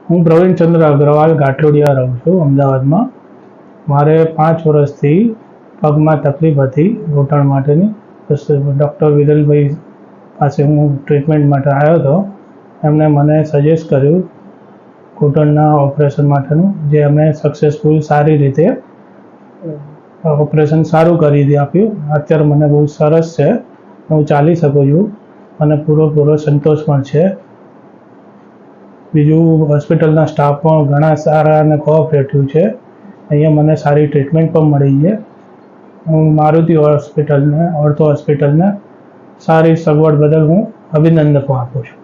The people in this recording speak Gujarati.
હું પ્રવીણચંદ્ર અગ્રવાલ ગાટલોડિયા રહું છું અમદાવાદમાં. મારે 5 વર્ષથી પગમાં તકલીફ હતી ઘૂંટણ માટેની. ડૉક્ટર વિરલભાઈ પાસે હું ટ્રીટમેન્ટ માટે આવ્યો હતો. એમણે મને સજેસ્ટ કર્યું ઘૂંટણના ઓપરેશન માટેનું, જે અમે સક્સેસફુલ સારી રીતે ઓપરેશન સારું કરી આપ્યું. અત્યારે મને બહુ સરસ છે, હું ચાલી શકું છું અને પૂરો સંતોષ પણ છે. બીજું હોસ્પિટલના સ્ટાફ પણ ઘણા સારા અને કોઓપરેટિવ છે. અહીંયા મને સારી ટ્રીટમેન્ટ પણ મળી છે. હું મારુતિ ઓર્થો હોસ્પિટલને સારી સગવડ બદલ હું અભિનંદન પણ આપું છું.